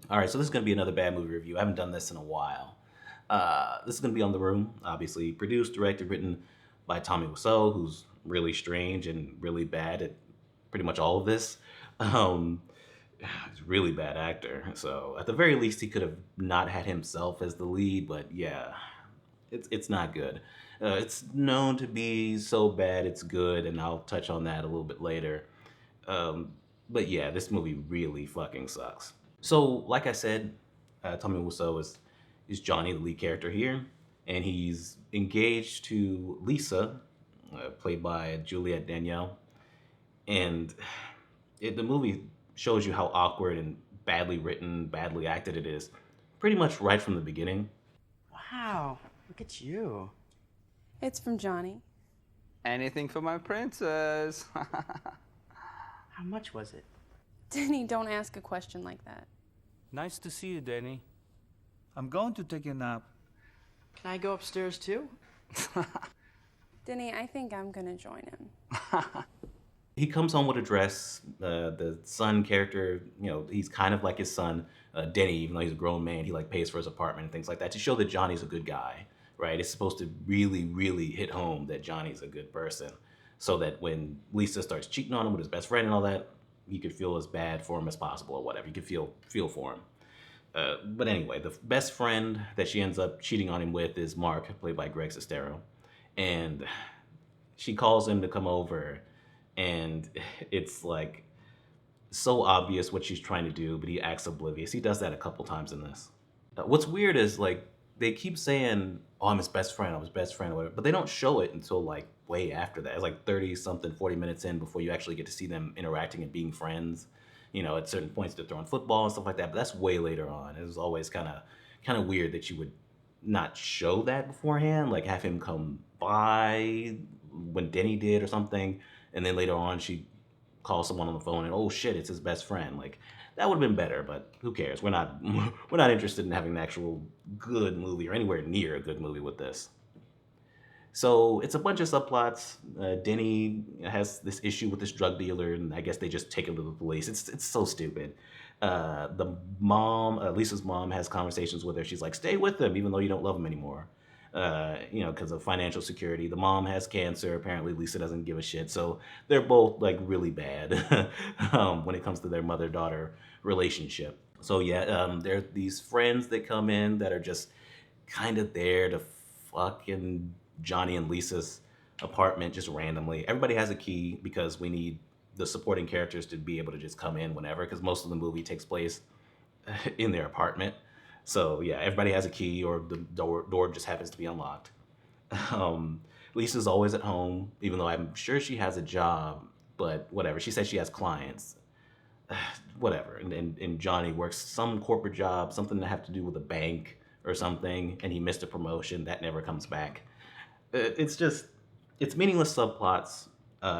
All right, so this is going to be another bad movie review. I haven't done this in a while. This is going to be on The Room, obviously produced, directed, written by Tommy Wiseau, who's really strange and really bad at pretty much all of this. Um, he's a really bad actor. So at the very least, he could have not had himself as the lead. But yeah, it's not good. It's known to be so bad it's good, and I'll touch on that a little bit later. Um, but yeah, this movie really fucking sucks. So, like I said, Tommy Wiseau is Johnny, the lead character here, and he's engaged to Lisa, played by Juliette Danielle, and the movie shows you how awkward and badly written, badly acted it is, pretty much right from the beginning. Wow, look at you. It's from Johnny. Anything for my princess. How much was it? Denny, don't ask a question like that. Nice to see you, Danny. I'm going to take a nap. Can I go upstairs too? Denny, I think I'm gonna join him. He comes home with a dress. The son character, he's kind of like his son, Denny, even though he's a grown man. He like pays for his apartment and things like that to show that Johnny's a good guy, right? It's supposed to really, really hit home that Johnny's a good person, so that when Lisa starts cheating on him with his best friend and all that, he could feel as bad for him as possible or whatever. You could feel for him. But anyway, the best friend that she ends up cheating on him with is Mark, played by Greg Sestero, and she calls him to come over, and it's like so obvious what she's trying to do, but he acts oblivious. He does that a couple times in this. What's weird is like they keep saying, "Oh, I'm his best friend. I'm his best friend," or whatever, but they don't show it until like way after that. It's like 30 something, 40 minutes in before you actually get to see them interacting and being friends. At certain points they're throwing football and stuff like that, but that's way later on. It was always kind of weird that you would not show that beforehand, like have him come by when Denny did or something, and then later on she calls someone on the phone and oh shit, it's his best friend. Like that would have been better, but who cares? We're not we're not interested in having an actual good movie or anywhere near a good movie with this. So it's a bunch of subplots. Denny has this issue with this drug dealer, and I guess they just take him to the police. It's so stupid. The mom, Lisa's mom, has conversations with her. She's like, "Stay with him, even though you don't love him anymore." Because of financial security. The mom has cancer. Apparently, Lisa doesn't give a shit. So they're both like really bad when it comes to their mother-daughter relationship. So yeah, there are these friends that come in that are just kind of there to fucking Johnny and Lisa's apartment just randomly. Everybody has a key because we need the supporting characters to be able to just come in whenever, because most of the movie takes place in their apartment. So yeah, everybody has a key, or the door just happens to be unlocked. Um, Lisa's always at home, even though I'm sure she has a job, but whatever. She says she has clients. Whatever. And Johnny works some corporate job, something to have to do with a bank or something, and he missed a promotion. That never comes back. It's meaningless subplots,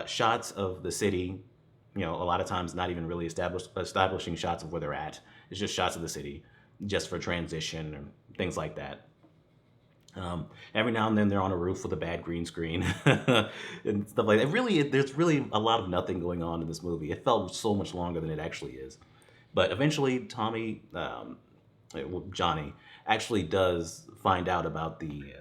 shots of the city, a lot of times not even really establishing shots of where they're at. It's just shots of the city, just for transition or things like that. Every now and then they're on a roof with a bad green screen and stuff like that. Really, there's really a lot of nothing going on in this movie. It felt so much longer than it actually is. But eventually, Johnny, actually does find out about the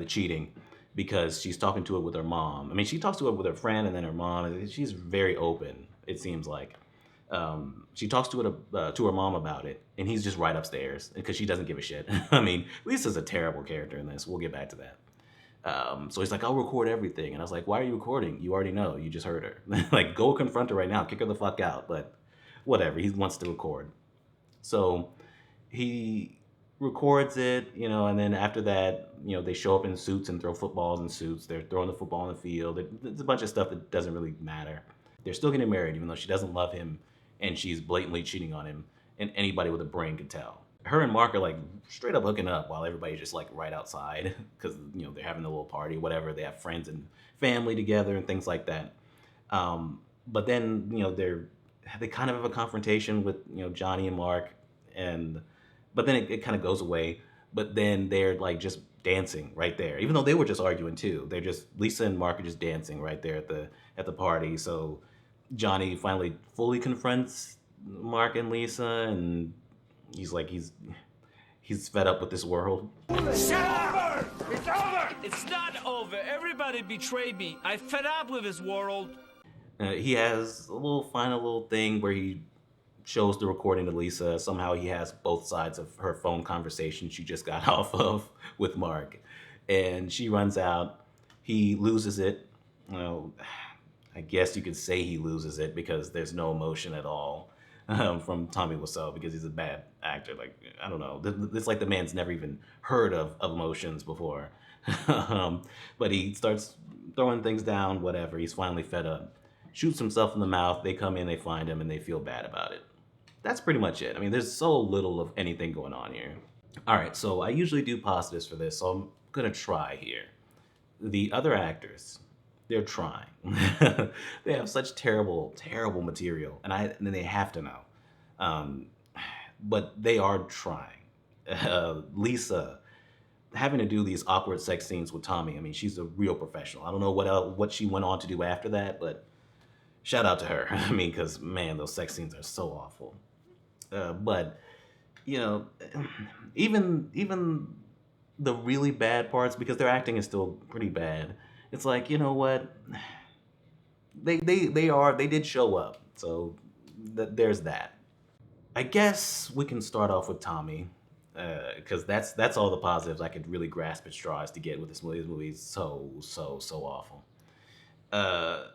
cheating, because she's talking to it with her mom. I mean, she talks to it with her friend and then her mom. And she's very open, it seems like. She talks to her mom about it, and he's just right upstairs because she doesn't give a shit. I mean, Lisa's a terrible character in this. We'll get back to that. So he's like, "I'll record everything," and I was like, "Why are you recording? You already know. You just heard her. Like, go confront her right now. Kick her the fuck out." But whatever. He wants to record. So he records it, and then after that, they show up in suits and throw footballs in suits. They're throwing the football on the field. It's a bunch of stuff that doesn't really matter. They're still getting married, even though she doesn't love him and she's blatantly cheating on him, and anybody with a brain could tell. Her and Mark are like straight up hooking up while everybody's just like right outside because they're having a little party, whatever. They have friends and family together and things like that. But then they kind of have a confrontation with Johnny and Mark, and but then it kind of goes away. But then they're like just dancing right there, even though they were just arguing too. They're just Lisa and Mark are just dancing right there at the party. So Johnny finally fully confronts Mark and Lisa, and he's like he's fed up with this world. Shut up! It's over! It's not over. Everybody betrayed me. I fed up with this world. He has a little final little thing where he shows the recording to Lisa. Somehow he has both sides of her phone conversation she just got off of with Mark. And she runs out. He loses it. Well, I guess you could say he loses it because there's no emotion at all from Tommy Wiseau because he's a bad actor. Like, I don't know. It's like the man's never even heard of emotions before. But he starts throwing things down, whatever. He's finally fed up. Shoots himself in the mouth. They come in, they find him, and they feel bad about it. That's pretty much it. I mean, there's so little of anything going on here. All right, so I usually do positives for this, so I'm gonna try here. The other actors, they're trying. They have such terrible, terrible material, and they have to know. Um, but they are trying. Lisa, having to do these awkward sex scenes with Tommy, I mean, she's a real professional. I don't know what she went on to do after that, but shout out to her. I mean, because, man, those sex scenes are so awful. But, you know, even the really bad parts, because their acting is still pretty bad, it's like, you know what? They did show up. So there's that. I guess we can start off with Tommy, because that's all the positives I could really grasp at straws to get with this movie. This movie is so awful. Uh,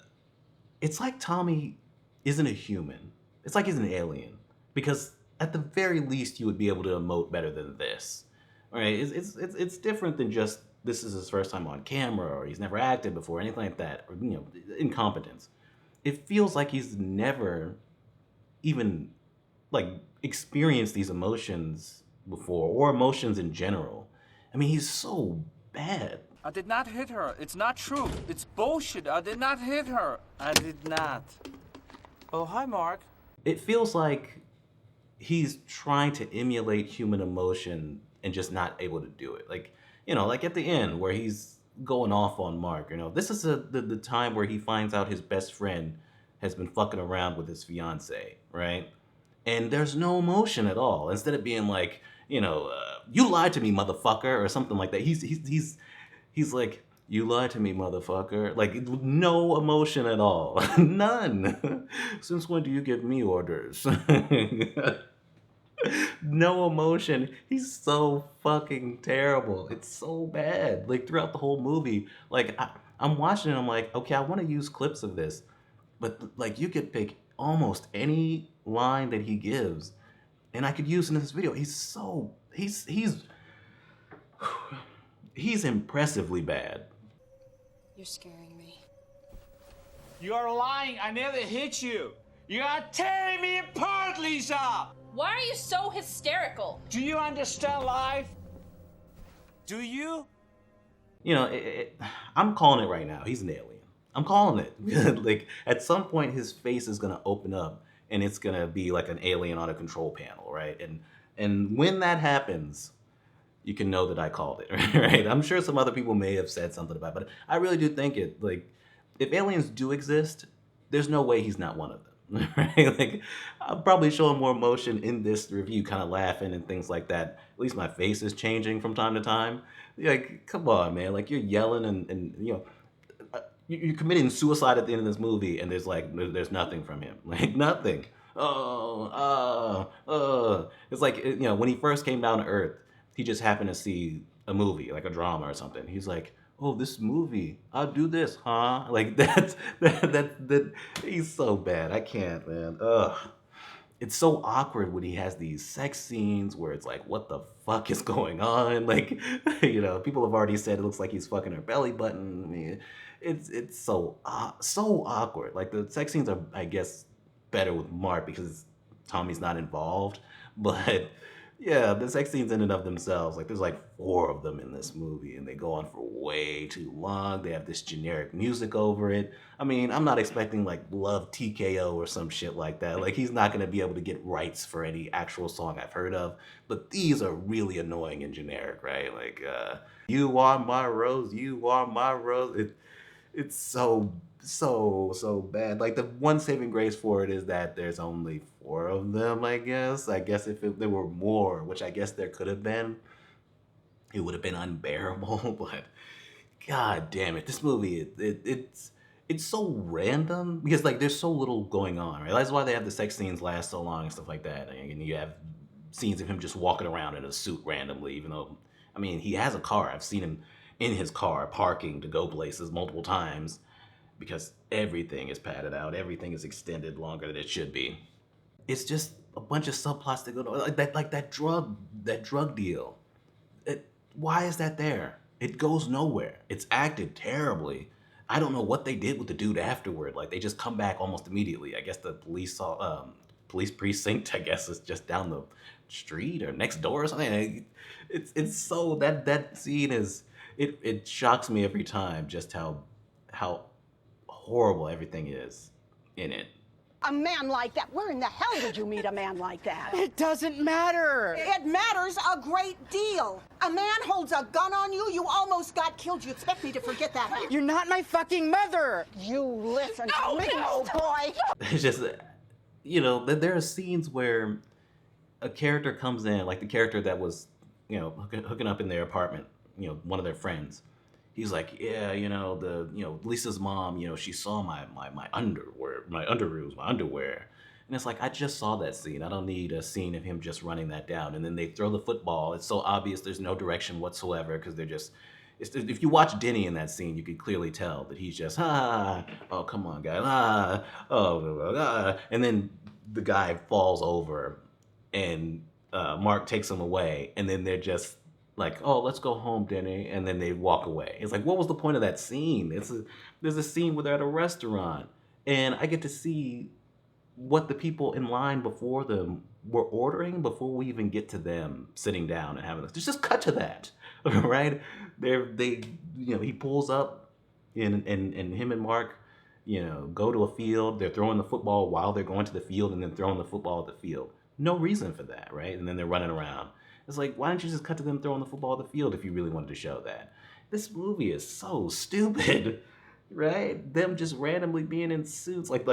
it's like Tommy isn't a human. It's like he's an alien. Because at the very least, you would be able to emote better than this. All right? It's different than just this is his first time on camera or he's never acted before, anything like that, or incompetence. It feels like he's never even like experienced these emotions before or emotions in general. I mean, he's so bad. I did not hit her. It's not true. It's bullshit. I did not hit her. I did not. Oh, hi, Mark. It feels like he's trying to emulate human emotion and just not able to do it. Like, like at the end where he's going off on Mark, this is the time where he finds out his best friend has been fucking around with his fiance, right? And there's no emotion at all. Instead of being like, you lied to me, motherfucker, or something like that. He's like, you lied to me, motherfucker. Like, no emotion at all. None. Since when do you give me orders? No emotion. He's so fucking terrible. It's so bad. Like, throughout the whole movie, like, I'm watching it, I'm like, okay, I want to use clips of this. But, like, you could pick almost any line that he gives, and I could use it in this video. He's impressively bad. You're scaring me. You are lying. I never hit you. You are tearing me apart, Lisa. Why are you so hysterical? Do you understand life? Do you? I'm calling it right now. He's an alien. I'm calling it. Like, at some point, his face is gonna open up, and it's gonna be like an alien on a control panel, right? And when that happens, you can know that I called it, right? I'm sure some other people may have said something about it, but I really do think it. Like, if aliens do exist, there's no way he's not one of them, right? Like, I'll probably show him more emotion in this review, kind of laughing and things like that. At least my face is changing from time to time. Like, come on, man. Like, you're yelling and you're committing suicide at the end of this movie, and there's nothing from him. Like, nothing. It's like, when he first came down to Earth, he just happened to see a movie, like a drama or something. He's like, oh, this movie, I'll do this, huh? Like, that he's so bad. I can't, man. Ugh. It's so awkward when he has these sex scenes where it's like, what the fuck is going on? Like, people have already said it looks like he's fucking her belly button. I mean, it's so awkward. Like, the sex scenes are, I guess, better with Mark because Tommy's not involved. But yeah, the sex scenes in and of themselves, like, there's like 4 of them in this movie, and they go on for way too long. They have this generic music over it. I mean, I'm not expecting like Love TKO or some shit like that. Like, he's not gonna be able to get rights for any actual song I've heard of. But these are really annoying and generic, right? Like, you are my rose, you are my rose. It's so bad. Like the one saving grace for it is that there's only 4 of them, I guess. I guess if there were more, which I guess there could have been, it would have been unbearable. But god damn it, this movie it's so random because like there's so little going on, right? That's why they have the sex scenes last so long and stuff like that. And you have scenes of him just walking around in a suit randomly, even though I mean he has a car. I've seen him in his car parking to go places multiple times because everything is padded out, everything is extended longer than it should be. It's just a bunch of subplots that go like that drug deal. Why is that there? It goes nowhere. It's acted terribly. I don't know what they did with the dude afterward. Like they just come back almost immediately. I guess the police precinct, I guess, is just down the street or next door or something. It's so that scene is it shocks me every time just how horrible everything is in it. A man like that? Where in the hell did you meet a man like that? It doesn't matter. It matters a great deal. A man holds a gun on you, you almost got killed. You expect me to forget that, huh? You're not my fucking mother. You listen to me, old boy. It's just, there are scenes where a character comes in, like the character that was, hooking up in their apartment, one of their friends. He's like, yeah, Lisa's mom, she saw my underwear, my underwear. And it's like, I just saw that scene. I don't need a scene of him just running that down. And then they throw the football. It's so obvious there's no direction whatsoever because they're just, if you watch Denny in that scene, you can clearly tell that he's just, oh, come on, guy, and then the guy falls over and Mark takes him away. And then they're just, like, oh, let's go home, Denny, and then they walk away. It's like, what was the point of that scene? There's a scene where they're at a restaurant, and I get to see what the people in line before them were ordering before we even get to them sitting down and having this. Just cut to that, right? He pulls up, and him and Mark, go to a field. They're throwing the football while they're going to the field, and then throwing the football at the field. No reason for that, right? And then they're running around. It's like, why don't you just cut to them throwing the football at the field if you really wanted to show that? This movie is so stupid, right? Them just randomly being in suits, like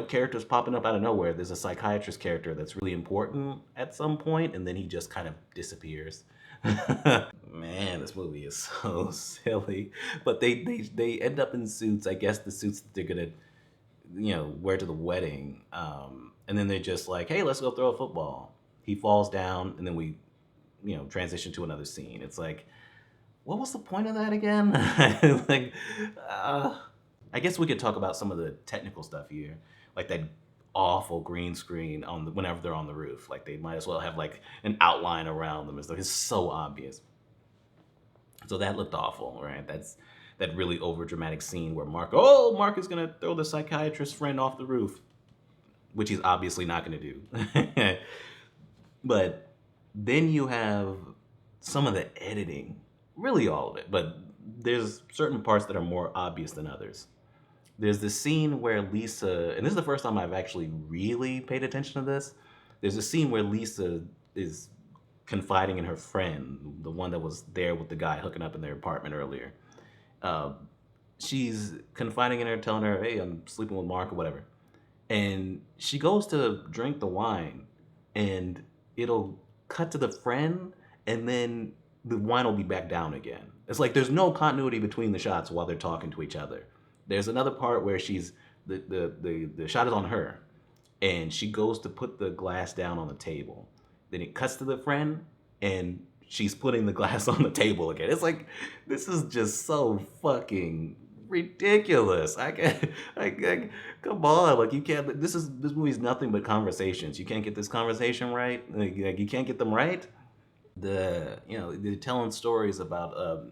characters popping up out of nowhere. There's a psychiatrist character that's really important at some point, and then he just kind of disappears. Man, this movie is so silly. But they end up in suits. I guess the suits that they're gonna, wear to the wedding. And then they're just like, hey, let's go throw a football. He falls down, and then we transition to another scene. It's like, what was the point of that again? I guess we could talk about some of the technical stuff here, like that awful green screen whenever they're on the roof. Like they might as well have like an outline around them. It's so obvious. So that looked awful, right? That's that really over dramatic scene where Mark is gonna throw the psychiatrist friend off the roof, which he's obviously not gonna do. But then you have some of the editing, really all of it, but there's certain parts that are more obvious than others. There's this scene where Lisa, and this is the first time I've actually really paid attention to this. There's a scene where Lisa is confiding in her friend, the one that was there with the guy hooking up in their apartment earlier. She's confiding in her, telling her, hey, I'm sleeping with Mark or whatever. And she goes to drink the wine, and it'll cut to the friend, and then the wine will be back down again. It's like there's no continuity between the shots while they're talking to each other. There's another part where the shot is on her, and she goes to put the glass down on the table. Then it cuts to the friend, and she's putting the glass on the table again. It's like, this is just so fucking ridiculous. I come on, like you can't. This movie's nothing but conversations. You can't get this conversation right. Like you can't get them right. They're telling stories about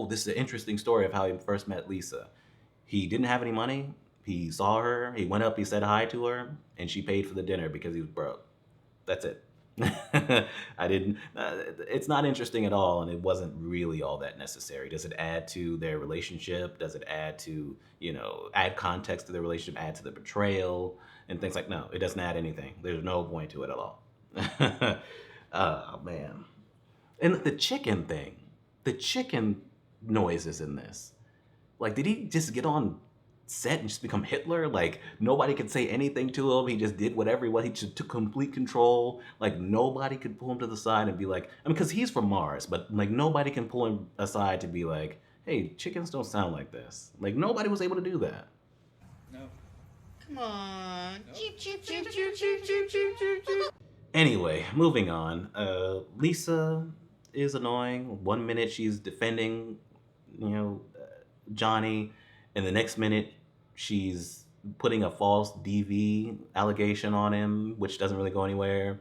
this is an interesting story of how he first met Lisa. He didn't have any money. He saw her. He went up. He said hi to her, and she paid for the dinner because he was broke. That's it. I didn't. It's not interesting at all, and it wasn't really all that necessary. Does it add to their relationship? Does it add to add context to their relationship? Add to the betrayal and things like? No, it doesn't add anything. There's no point to it at all. Oh man, and the chicken thing, the chicken noises in this. Like, did he just get on set and just become Hitler? Like, nobody could say anything to him. He just did whatever he wanted. He just took complete control. Like, nobody could pull him to the side and be like, I mean, because he's from Mars, but like, nobody can pull him aside to be like, hey, chickens don't sound like this. Like, nobody was able to do that. Come on. Cheep, cheep, cheep, cheep, cheep, cheep, cheep, cheep. Anyway, moving on. Lisa is annoying. One minute she's defending, Johnny, and the next minute she's putting a false DV allegation on him, which doesn't really go anywhere.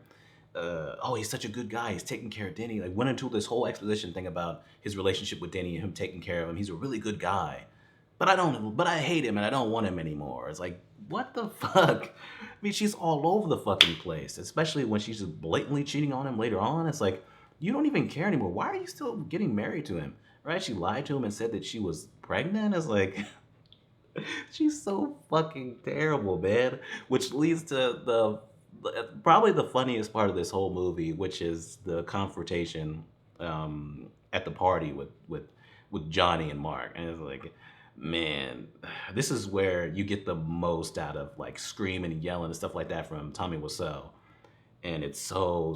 Oh, he's such a good guy. He's taking care of Denny. Like, went into this whole exposition thing about his relationship with Denny and him taking care of him. He's a really good guy. But I hate him and I don't want him anymore. It's like, what the fuck? I mean, she's all over the fucking place, especially when she's just blatantly cheating on him later on. It's like, you don't even care anymore. Why are you still getting married to him? Right? She lied to him and said that she was pregnant. It's like, she's so fucking terrible, man. Which leads to probably the funniest part of this whole movie, which is the confrontation at the party with Johnny and Mark. And it's like, man, this is where you get the most out of like screaming and yelling and stuff like that from Tommy Wiseau. And it's so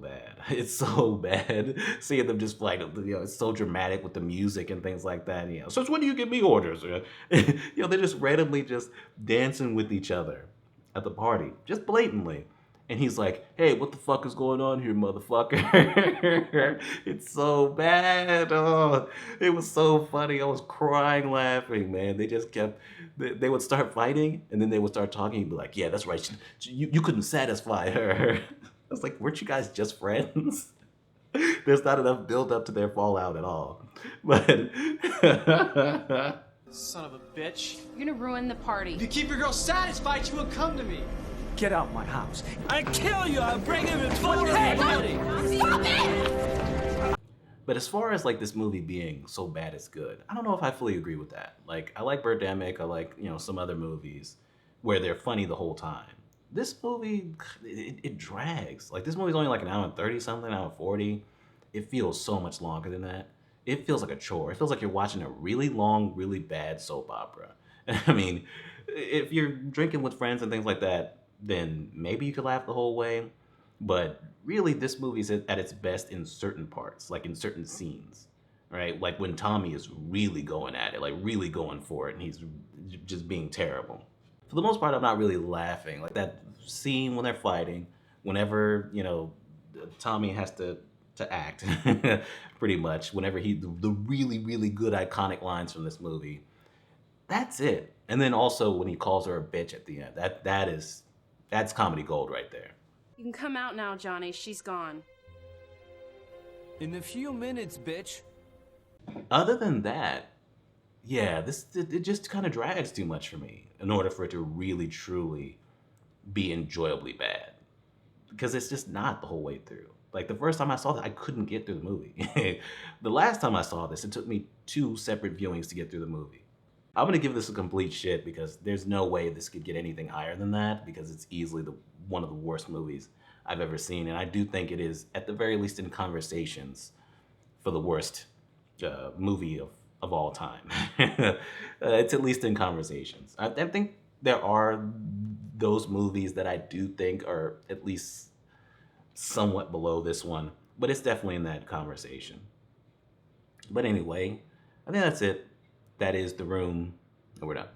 bad. It's so bad seeing them just like, it's so dramatic with the music and things like that. Since when do you give me orders? They're just randomly just dancing with each other at the party, just blatantly. And he's like, hey, what the fuck is going on here, motherfucker? It's so bad. Oh, it was so funny. I was crying laughing, man. They just kept, they would start fighting, and then they would start talking and be like, yeah, that's right. You couldn't satisfy her. I was like, weren't you guys just friends? There's not enough build up to their fallout at all. But Son of a bitch. You're gonna ruin the party. If you keep your girl satisfied, she will come to me. Get out my house. I kill you. I'll bring him in full body. Stop it! But as far as like this movie being so bad it's good, I don't know if I fully agree with that. Like, I like Birdemic, I like, some other movies where they're funny the whole time. This movie, it drags. Like, this movie's only like an hour and 30 something, an hour and 40. It feels so much longer than that. It feels like a chore. It feels like you're watching a really long, really bad soap opera. I mean, if you're drinking with friends and things like that, then maybe you could laugh the whole way. But really, this movie's at its best in certain parts, like in certain scenes, right? Like when Tommy is really going at it, like really going for it, and he's just being terrible. For the most part, I'm not really laughing. Like that scene when they're fighting, whenever, Tommy has to act, pretty much, whenever the really, really good iconic lines from this movie, that's it. And then also when he calls her a bitch at the end, that's comedy gold right there. You can come out now, Johnny. She's gone. In a few minutes, bitch. Other than that, yeah, it just kind of drags too much for me in order for it to really, truly be enjoyably bad. Because it's just not the whole way through. Like, the first time I saw that, I couldn't get through the movie. The last time I saw this, it took me 2 separate viewings to get through the movie. I'm gonna give this a complete shit because there's no way this could get anything higher than that, because it's easily one of the worst movies I've ever seen. And I do think it is, at the very least in conversations, for the worst movie of all time. It's at least in conversations. I think there are those movies that I do think are at least somewhat below this one, but it's definitely in that conversation. But anyway, I think that's it. That is The Room, and we're done.